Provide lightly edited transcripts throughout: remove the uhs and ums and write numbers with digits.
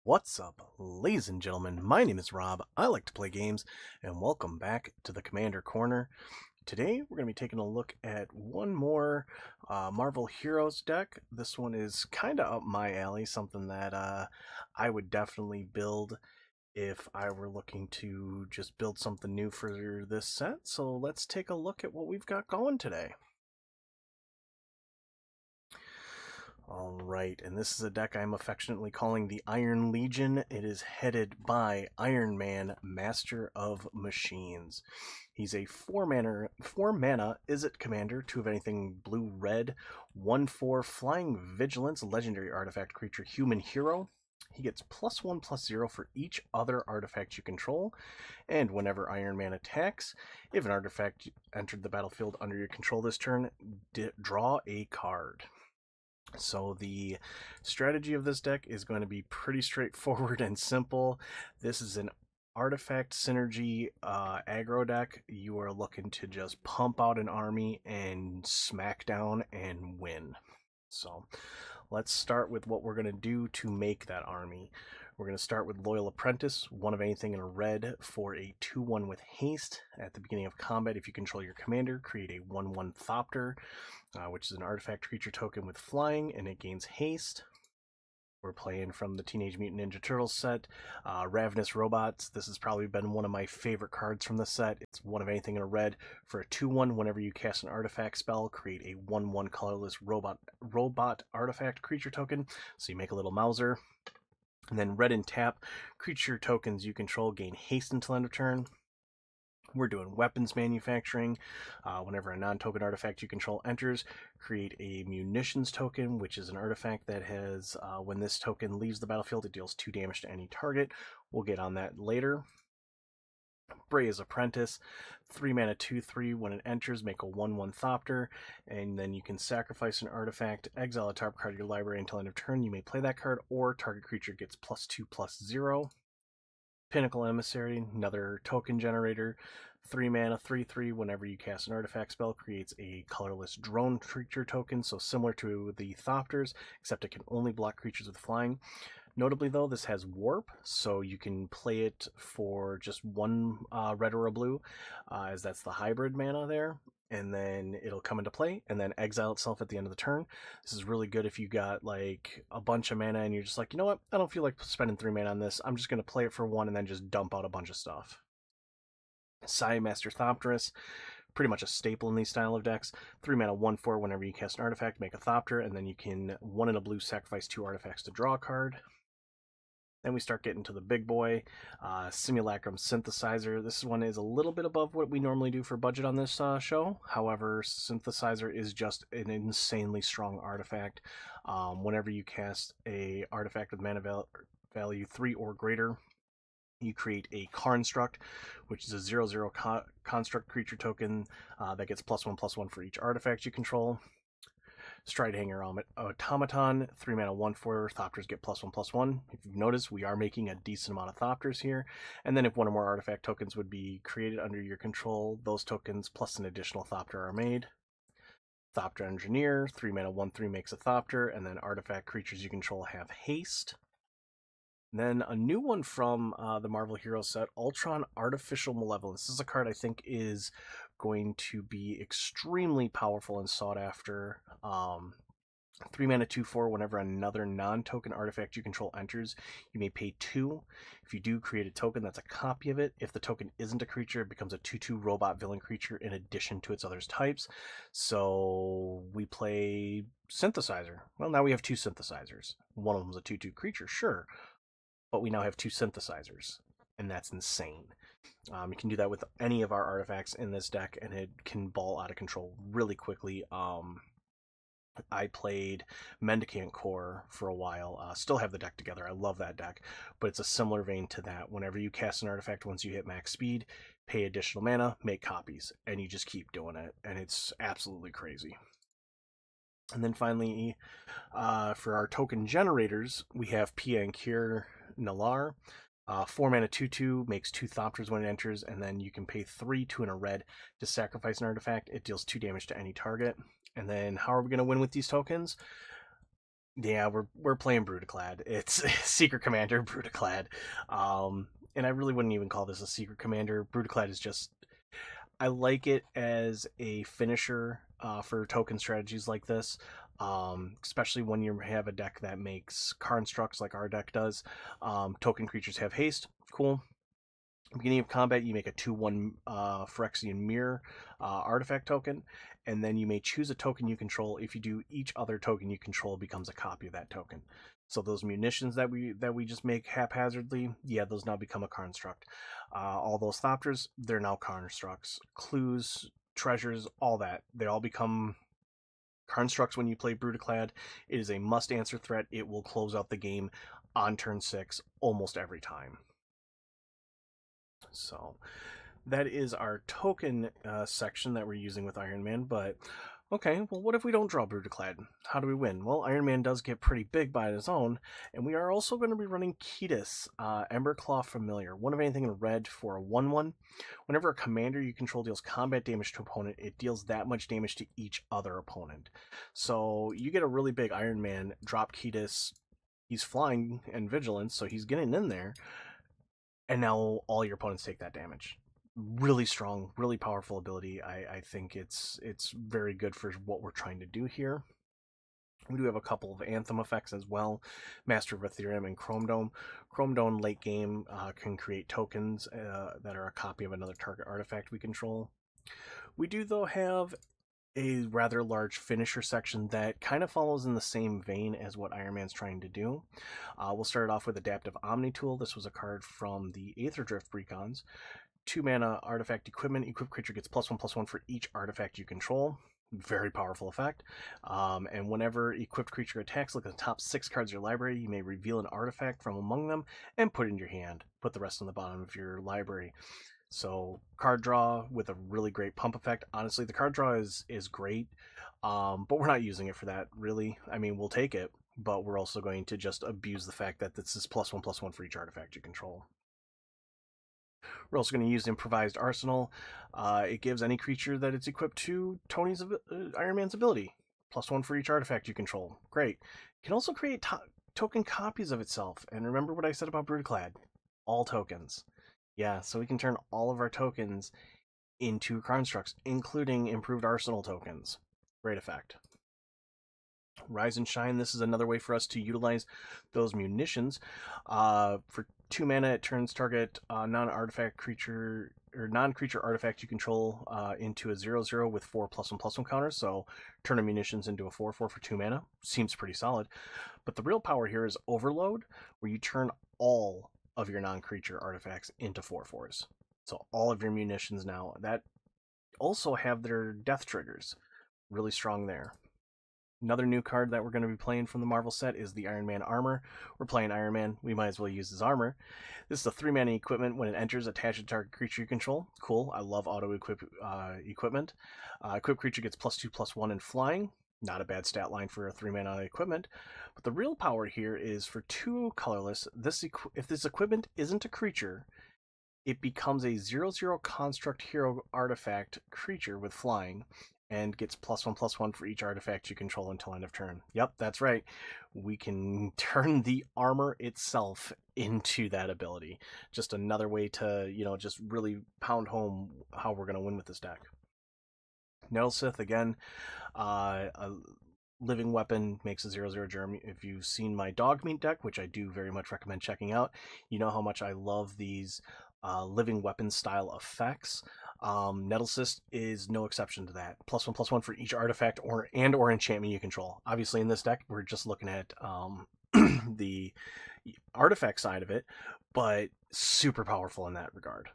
What's up, ladies and gentlemen? My name is Rob. I like to play games, and welcome back to the Commander Corner. Today, we're going to be taking a look at one more Marvel Heroes deck. This one is kind of up my alley, something that I would definitely build if I were looking to just build something new for this set. So let's take a look at what we've got going today. Alright, and this is a deck I'm affectionately calling the Iron Legion. It is headed by Iron Man, Master of Machines. He's a 4-mana Izzet commander, 2 of anything blue-red, 1/4 Flying Vigilance, legendary artifact creature, human hero. He gets +1/+0 for each other artifact you control, and whenever Iron Man attacks, if an artifact entered the battlefield under your control this turn, draw a card. So the strategy of this deck is going to be pretty straightforward and simple. This is an artifact synergy aggro deck. You are looking to just pump out an army and smack down and win. So let's start with what we're going to do to make that army. We're going to start with Loyal Apprentice, 1 of anything in a red for a 2/1 with haste. At the beginning of combat, if you control your commander, create a 1/1 Thopter, which is an artifact creature token with flying, and it gains haste. We're playing from the Teenage Mutant Ninja Turtles set, Ravenous Robots. This has probably been one of my favorite cards from the set. It's 1 of anything in a red for a 2/1. Whenever you cast an artifact spell, create a 1/1 colorless robot artifact creature token. So you make a little Mauser. And then red and tap, creature tokens you control gain haste until end of turn. We're doing weapons manufacturing. Whenever a non-token artifact you control enters, create a munitions token, which is an artifact that has, when this token leaves the battlefield, it deals 2 damage to any target. We'll get on that later. Bray's Apprentice, 3-mana 2/3. When it enters, make a 1/1 Thopter, and then you can sacrifice an artifact, exile a top card of your library until end of turn. You may play that card, or target creature gets +2/+0. Pinnacle Emissary, another token generator, 3-mana 3/3. Whenever you cast an artifact spell, creates a colorless drone creature token, so similar to the Thopters, except it can only block creatures with flying. Notably, though, this has warp, so you can play it for just 1 red or a blue, as that's the hybrid mana there, and then it'll come into play, and then exile itself at the end of the turn. This is really good if you got like a bunch of mana and you're just like, you know what, I don't feel like spending 3 mana on this, I'm just going to play it for 1 and then just dump out a bunch of stuff. Sai Master Thopterus, pretty much a staple in these style of decks. 3-mana 1/4, whenever you cast an artifact, make a Thopter, and then you can 1 in a blue sacrifice 2 artifacts to draw a card. Then we start getting to the big boy, Simulacrum Synthesizer. This one is a little bit above what we normally do for budget on this show. However, Synthesizer is just an insanely strong artifact. Whenever you cast a artifact with mana value 3 or greater, you create a Construct, which is a 0/0 construct creature token that gets +1/+1 for each artifact you control. Stridehanger Automaton, 3-mana 1/4, Thopters get +1/+1. If you've noticed, we are making a decent amount of Thopters here. And then if 1 or more artifact tokens would be created under your control, those tokens plus an additional Thopter are made. Thopter Engineer, 3-mana 1/3 makes a Thopter, and then artifact creatures you control have haste. And then a new one from the Marvel Heroes set, Ultron Artificial Malevolence. This is a card I think is going to be extremely powerful and sought after. 3-mana 2/4. Whenever another non-token artifact you control enters, you may pay 2. If you do, create a token that's a copy of it. If the token isn't a creature, it becomes a 2/2 robot villain creature in addition to its other types. So we play Synthesizer. Well, now we have 2 Synthesizers. One of them's a 2/2 creature, sure, but we now have 2 Synthesizers, and that's insane. You can do that with any of our artifacts in this deck, and it can ball out of control really quickly. I played Mendicant Core for a while, still have the deck together, I love that deck, but it's a similar vein to that. Whenever you cast an artifact, once you hit max speed, pay additional mana, make copies, and you just keep doing it, and it's absolutely crazy. And then finally, for our token generators, we have Piankir Nalar. 4 mana 2/2 makes 2 Thopters when it enters, and then you can pay 3 2 and a red to sacrifice an artifact. It deals 2 damage to any target. And then how are we going to win with these tokens? Yeah, we're playing Brutaclad. It's Secret Commander Brutaclad, and I really wouldn't even call this a Secret Commander. Brutaclad is just, I like it as a finisher for token strategies like this, especially when you have a deck that makes constructs like our deck does. Token creatures have haste, cool. Beginning of combat, you make a 2/1 Phyrexian Mirror artifact token, and then you may choose a token you control. If you do, each other token you control becomes a copy of that token. So those munitions that we just make haphazardly, yeah, those now become a construct. All those Thopters, they're now constructs. Clues, treasures, all that, they all become constructs when you play Brutaclad. It is a must-answer threat. It will close out the game on turn 6 almost every time. So that is our token section that we're using with Iron Man. But okay, well, what if we don't draw Brutaclad? How do we win? Well, Iron Man does get pretty big by his own, and we are also going to be running Ketis, Emberclaw Familiar. One of anything in red for a 1/1. Whenever a commander you control deals combat damage to opponent, it deals that much damage to each other opponent. So you get a really big Iron Man, drop Ketis. He's flying and vigilance, so he's getting in there. And now all your opponents take that damage. Really strong, really powerful ability. I think it's very good for what we're trying to do here. We do have a couple of Anthem effects as well. Master of Ethereum and Chrome Dome. Chrome Dome late game can create tokens that are a copy of another target artifact we control. We do, though, have a rather large finisher section that kind of follows in the same vein as what Iron Man's trying to do. We'll start it off with Adaptive Omni Tool. This was a card from the Aetherdrift Precons. 2 mana artifact equipment. Equipped creature gets +1/+1 for each artifact you control. Very powerful effect. And whenever equipped creature attacks, look at the top 6 cards of your library. You may reveal an artifact from among them and put it in your hand. Put the rest on the bottom of your library. So card draw with a really great pump effect. Honestly, the card draw is great, but we're not using it for that, really. I mean, we'll take it, but we're also going to just abuse the fact that this is +1/+1 for each artifact you control. We're also going to use Improvised Arsenal. It gives any creature that it's equipped to Tony's Iron Man's ability. +1 for each artifact you control. Great. It can also create token copies of itself. And remember what I said about Brutaclad. All tokens. Yeah, so we can turn all of our tokens into constructs, including improved arsenal tokens. Great effect. Rise and Shine, this is another way for us to utilize those munitions. For 2 mana, it turns target non-artifact creature or non-creature artifact you control into a 0/0 with 4 +1/+1 counters. So turn a munitions into a 4/4 for 2 mana. Seems pretty solid. But the real power here is Overload, where you turn all of your non-creature artifacts into 4/4s. So all of your munitions now that also have their death triggers. Really strong there. Another new card that we're going to be playing from the Marvel set is the Iron Man Armor. We're playing Iron Man. We might as well use his armor. This is a 3 mana equipment. When it enters, attach to target creature you control. Cool. I love auto-equip equipment. Equipped creature gets +2/+1 in flying. Not a bad stat line for a 3 mana equipment. But the real power here is for 2 colorless. If this equipment isn't a creature, it becomes a 0/0 construct hero artifact creature with flying and gets +1/+1 for each artifact you control until end of turn. Yep, that's right. We can turn the armor itself into that ability. Just another way to, just really pound home how we're going to win with this deck. Nettlesith, again, a living weapon, makes a 0/0 germ. If you've seen my dog meat deck, which I do very much recommend checking out, you know how much I love these living weapon style effects. Nettlesith is no exception to that. +1/+1 for each artifact or enchantment you control. Obviously, in this deck, we're just looking at the artifact side of it, but super powerful in that regard.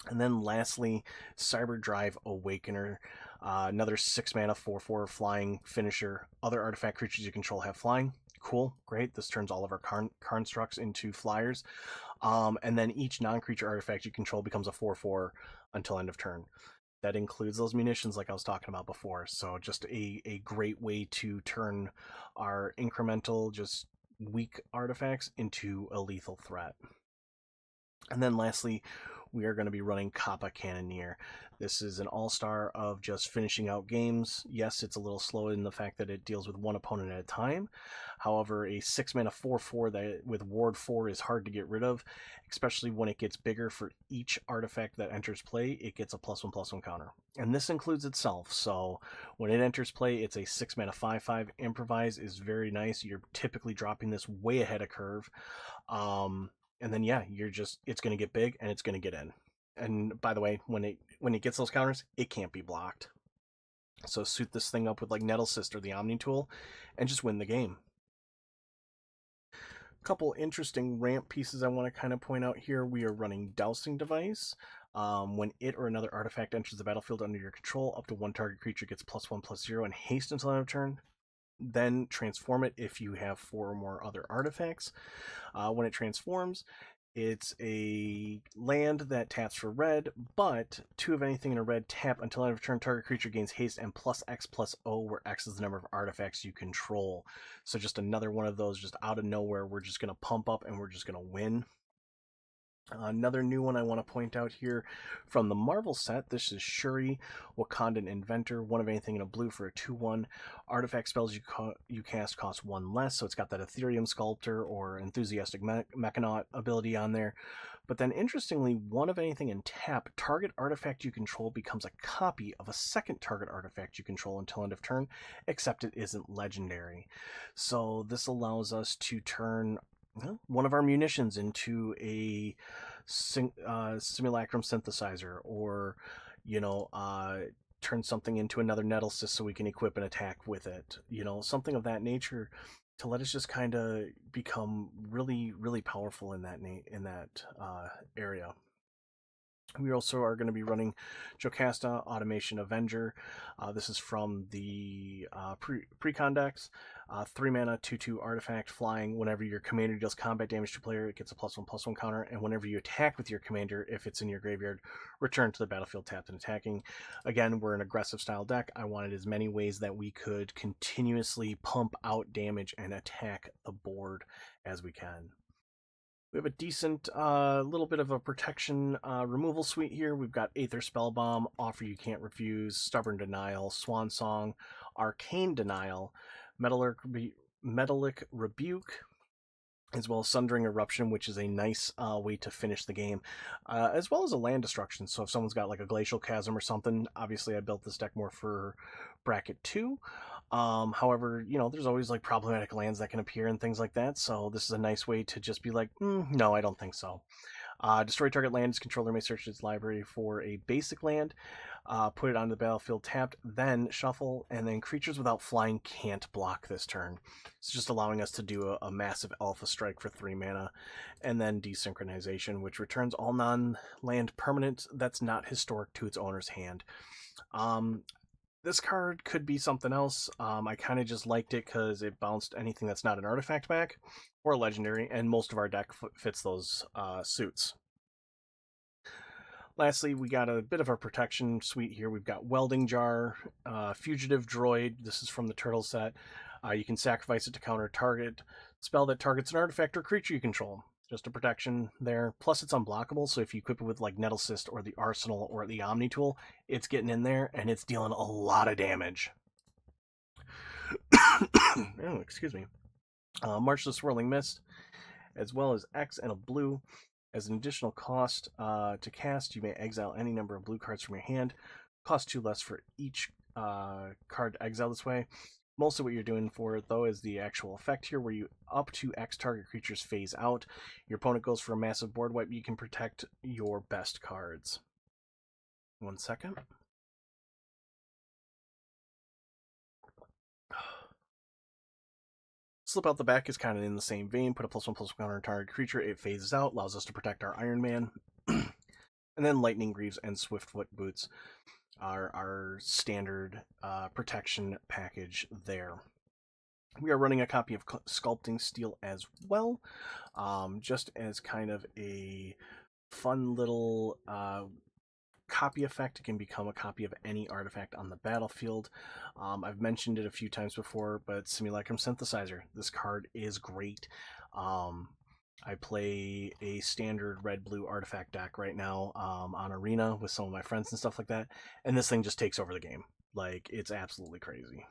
And then lastly, Cyberdrive Awakener, another 6 mana 4/4 flying finisher. Other artifact creatures you control have flying. Cool, great. This turns all of our constructs into flyers. And then each non-creature artifact you control becomes a 4/4 until end of turn. That includes those munitions like I was talking about before. So just a great way to turn our incremental, just weak artifacts into a lethal threat. And then lastly, we are going to be running Kappa Cannoneer. This is an all-star of just finishing out games. Yes, it's a little slow in the fact that it deals with one opponent at a time. However, a 6-mana 4/4 that with Ward 4 is hard to get rid of, especially when it gets bigger. For each artifact that enters play, it gets a +1/+1 counter. And this includes itself, so when it enters play, it's a 6-mana 5/5. Improvise is very nice. You're typically dropping this way ahead of curve. And then yeah, it's going to get big and it's going to get in. And by the way, when it gets those counters, it can't be blocked. So suit this thing up with like Nettle Cyst or the Omni Tool and just win the game. A couple interesting ramp pieces I want to kind of point out here. We are running Dousing Device. When it or another artifact enters the battlefield under your control, up to one target creature gets +1/+0 and haste until end of turn. Then transform it if you have 4 or more other artifacts. When it transforms, it's a land that taps for red, but 2 of anything in a red tap until end of turn. Target creature gains haste and +X/+O, where X is the number of artifacts you control. So just another one of those, just out of nowhere, we're just going to pump up and we're just going to win. Another new one I want to point out here from the Marvel set. This is Shuri, Wakandan Inventor. 1 of anything in a blue for a 2/1. Artifact spells you cast cost 1 less, so it's got that Ethereum Sculptor or Enthusiastic Mechanaut ability on there. But then interestingly, 1 of anything in tap, target artifact you control becomes a copy of a second target artifact you control until end of turn, except it isn't legendary. So this allows us to turn one of our munitions into a simulacrum synthesizer, or turn something into another Nettle Cyst so we can equip an attack with it, something of that nature, to let us just kind of become really, really powerful in that area. We also are going to be running Jocasta, Automation Avenger. This is from the Precon decks. 3 mana, 2/2 artifact, flying. Whenever your commander deals combat damage to a player, it gets a +1/+1 counter. And whenever you attack with your commander, if it's in your graveyard, return to the battlefield tapped and attacking. Again, we're an aggressive style deck. I wanted as many ways that we could continuously pump out damage and attack the board as we can. We have a decent little bit of a protection removal suite here. We've got Aether Spellbomb, Offer You Can't Refuse, Stubborn Denial, Swan Song, Arcane Denial, Metallic Rebuke, as well as Sundering Eruption, which is a nice way to finish the game, as well as a land destruction. So if someone's got like a Glacial Chasm or something, obviously I built this deck more for bracket 2. However, there's always like problematic lands that can appear and things like that, so this is a nice way to just be like, no, I don't think so. Destroy target land. Its controller may search its library for a basic land, put it onto the battlefield tapped, then shuffle, and then creatures without flying can't block this turn. It's just allowing us to do a massive alpha strike for 3 mana, and then Desynchronization, which returns all non-land permanents that's not historic to its owner's hand. This card could be something else. I kind of just liked it because it bounced anything that's not an artifact back or a legendary, and most of our deck fits those suits. Lastly, we got a bit of a protection suite here. We've got Welding Jar, Fugitive Droid. This is from the Turtle set. You can sacrifice it to counter a target spell that targets an artifact or creature you control. Just a protection there. Plus, it's unblockable, so if you equip it with like Nettle Cyst or the Arsenal or the Omni Tool, it's getting in there and it's dealing a lot of damage. Oh, excuse me. March the Swirling Mist, as well as X and a blue. As an additional cost to cast, you may exile any number of blue cards from your hand. Cost 2 less for each card to exile this way. Most of what you're doing for it, though, is the actual effect here, where you up to X target creatures phase out. Your opponent goes for a massive board wipe. You can protect your best cards. 1 second. Slip Out the Back is kind of in the same vein. Put a +1/+1 counter on target creature. It phases out, allows us to protect our Iron Man. And then Lightning Greaves and Swiftfoot Boots are our standard protection package there. We are running a copy of Sculpting Steel as well, just as kind of a fun little copy effect. It can become a copy of any artifact on the battlefield. I've mentioned it a few times before, but Simulacrum Synthesizer. This card is great. I play a standard red-blue artifact deck right now on Arena with some of my friends and stuff like that, and this thing just takes over the game. Like, it's absolutely crazy.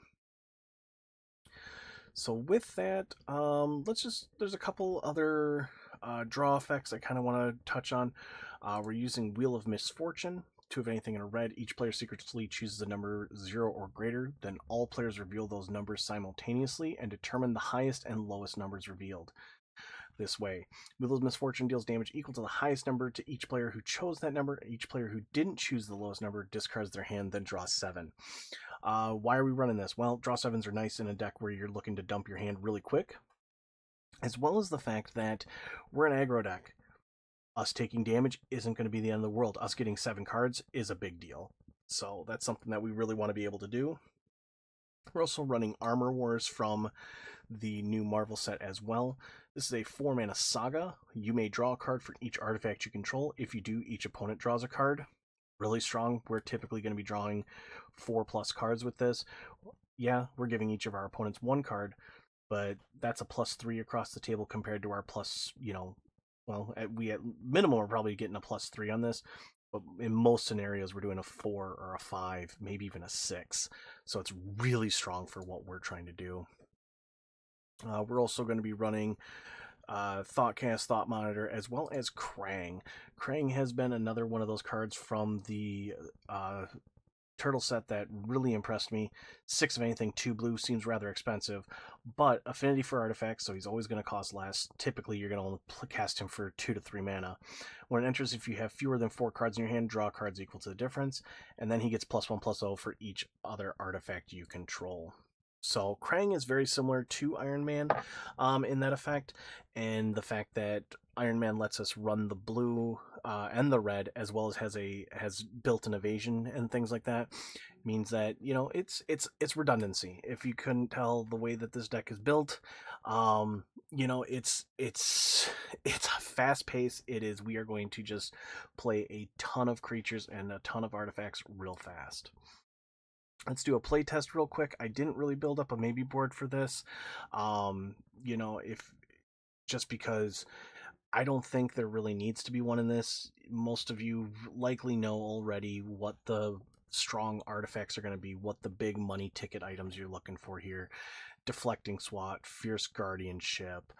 So with that, there's a couple other draw effects I kind of want to touch on. We're using Wheel of Misfortune. 2 of anything in a red. Each player secretly chooses a number 0 or greater. Then all players reveal those numbers simultaneously and determine the highest and lowest numbers revealed. This way, Wheel of Misfortune deals damage equal to the highest number to each player who chose that number. Each player who didn't choose the lowest number discards their hand, then draws 7. Why are we running this? Well, draw 7s are nice in a deck where you're looking to dump your hand really quick, as well as the fact that we're an aggro deck. Us taking damage isn't going to be the end of the world. Us getting 7 cards is a big deal. So that's something that we really want to be able to do. We're also running Armor Wars from the new Marvel set as well. This is a 4-mana saga. You may draw a card for each artifact you control. If you do, each opponent draws a card. Really strong. We're typically going to be drawing 4+ cards with this. Yeah, we're giving each of our opponents 1 card, but that's a +3 across the table compared to our plus, well, we at minimum are probably getting a +3 on this, but in most scenarios we're doing a 4 or a 5, maybe even a 6. So it's really strong for what we're trying to do. We're also going to be running Thoughtcast, Thought Monitor, as well as Krang. Krang has been another one of those cards from the turtle set that really impressed me. 6 of anything, 2 blue seems rather expensive, but affinity for artifacts, so he's always going to cost less. Typically, you're going to only cast him for 2 to 3 mana. When it enters, if you have fewer than 4 cards in your hand, draw cards equal to the difference, and then he gets +1/+0 for each other artifact you control. So Krang is very similar to Iron Man in that effect, and the fact that Iron Man lets us run the blue and the red, as well as has built-in evasion and things like that, means that it's redundancy. If you couldn't tell the way that this deck is built, it's fast paced. We are going to just play a ton of creatures and a ton of artifacts real fast. Let's do a playtest real quick. I didn't really build up a maybe board for this, if just because I don't think there really needs to be one in this. Most of you likely know already what the strong artifacts are going to be, what the big money ticket items you're looking for here. Deflecting Swat, Fierce Guardianship,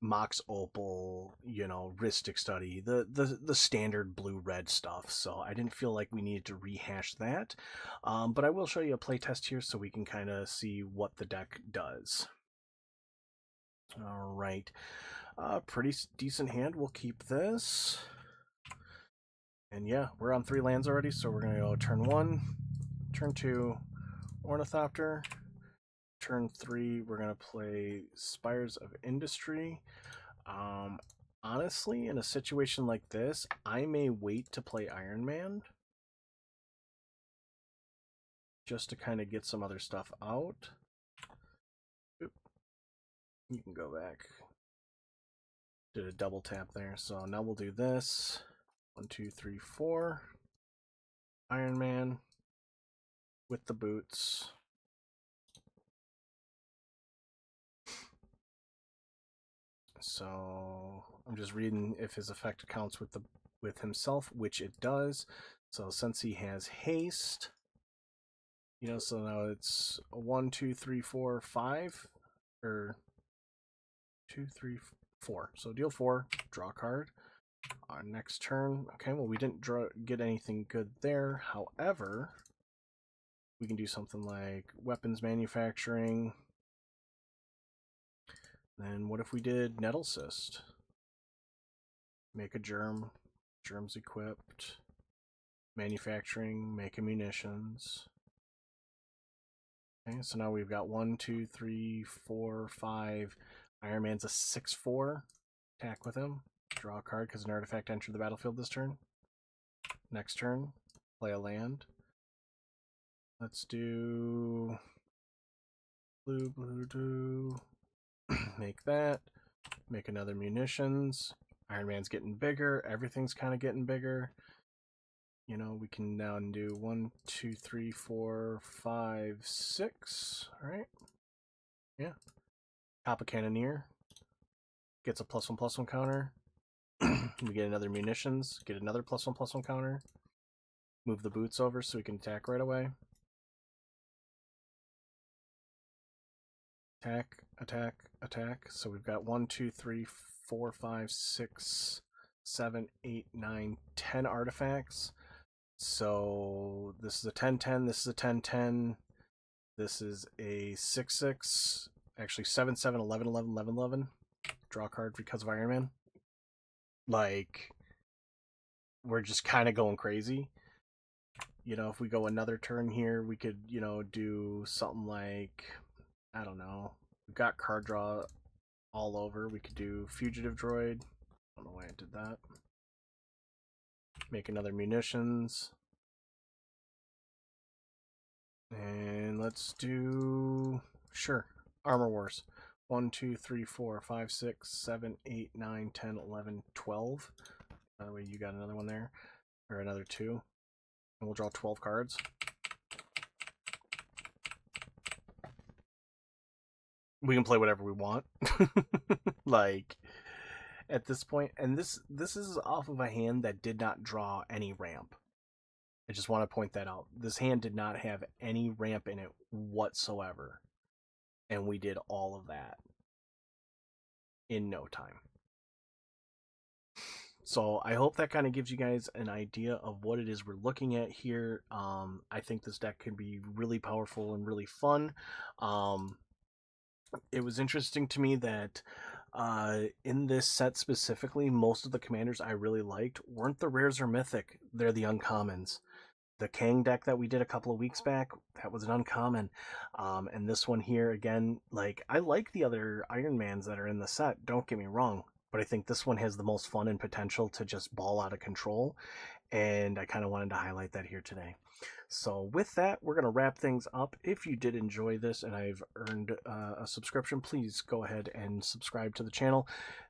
Mox Opal, Rhystic Study, the standard blue-red stuff. So I didn't feel like we needed to rehash that. But I will show you a playtest here so we can kind of see what the deck does. All right. Pretty decent hand. We'll keep this. And yeah, we're on 3 lands already, so we're going to go turn 1, turn 2, Ornithopter. Turn 3, we're going to play Spires of Industry. Honestly, in a situation like this, I may wait to play Iron Man just to kind of get some other stuff out. Oop. You can go back. Did a double tap there. So now we'll do this. 1, 2, 3, 4. Iron Man with the boots. So I'm just reading if his effect counts with himself, which it does. So since he has haste, so now it's 1, 2, 3, 4, 5, or 2, 3, 4. So deal 4, draw a card. Our next turn. Okay, well we didn't get anything good there. However, we can do something like weapons manufacturing. Then what if we did Nettle Cyst? Make a germ. Germs equipped. Manufacturing. Make a munitions. Okay, so now we've got 1, 2, 3, 4, 5. Iron Man's a 6/4. Attack with him. Draw a card because an artifact entered the battlefield this turn. Next turn, play a land. Let's do blue. Make that. Make another munitions. Iron Man's getting bigger. Everything's kind of getting bigger. you know, we can now do 1, 2, 3, 4, 5, 6. All right. Yeah. Top a cannoneer. Gets a +1/+1 counter. We get another munitions. Get another +1/+1 counter. Move the boots over so we can attack right away. Attack, attack, attack. So we've got 1, 2, 3, 4, 5, 6, 7, 8, 9, 10 artifacts. So this is a 10/10. This is a 10/10. This is a 6/6. Actually, 7/7, 11/11, 11/11. Draw a card because of Iron Man. Like, we're just kind of going crazy. You know, if we go another turn here, we could, you know, do something like, I don't know. We've got card draw all over. We could do Fugitive Droid. I don't know why I did that. Make another munitions. And let's do, sure, Armor Wars. 1, 2, 3, 4, 5, 6, 7, 8, 9, 10, 11, 12. By the way, you got another one there. Or another 2. And we'll draw 12 cards. We can play whatever we want. Like, at this point, and this is off of a hand that did not draw any ramp. I just want to point that out. This hand did not have any ramp in it whatsoever. And we did all of that in no time. So I hope that kind of gives you guys an idea of what it is we're looking at here. I think this deck can be really powerful and really fun. It was interesting to me that in this set specifically, most of the commanders I really liked weren't the rares or mythic. They're the uncommons. The Kang deck that we did a couple of weeks back, that was an uncommon. And this one here, again, like, I like the other Iron Mans that are in the set, don't get me wrong, but I think this one has the most fun and potential to just ball out of control, and I kind of wanted to highlight that here today. So with that, we're going to wrap things up. If you did enjoy this and I've earned a subscription, please go ahead and subscribe to the channel.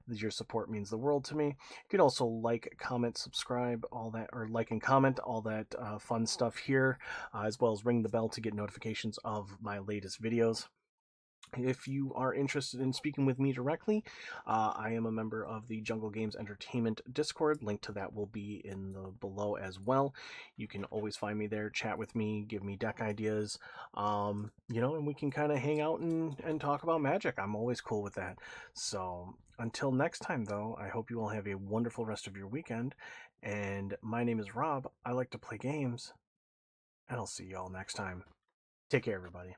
Your support means the world to me. You can also like, comment, subscribe, all that, or like and comment, all that fun stuff here, as well as ring the bell to get notifications of my latest videos. If you are interested in speaking with me directly, I am a member of the Jungle Games Entertainment Discord. Link to that will be in the below as well. You can always find me there, chat with me, give me deck ideas, you know, and we can kind of hang out and talk about Magic. I'm always cool with that. So until next time, though, I hope you all have a wonderful rest of your weekend. And my name is Rob. I like to play games, and I'll see you all next time. Take care, everybody.